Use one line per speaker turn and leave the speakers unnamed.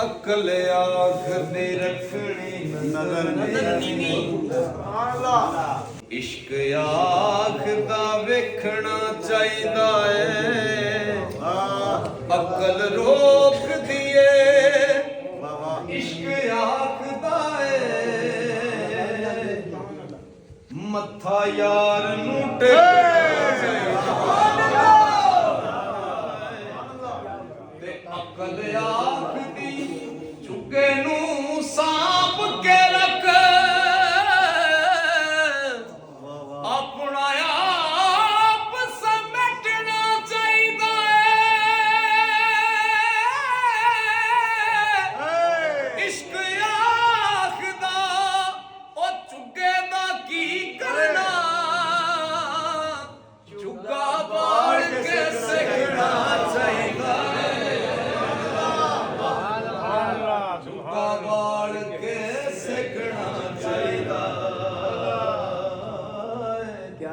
अकल आँख दे रखनी नजर नहीं इश्क आँख दा वेखना चाहिदा है अकल रोक दिए इश्क आँख दा है मत्था यार नू ते अकल आँख दी झुके नू सांप के रख अपना आप समेटना चाहिदा है इश्क आखदा ओ झुके दा की करना झुका बाढ़ के सिखना चाहिदा झुका बाढ़ के सिखना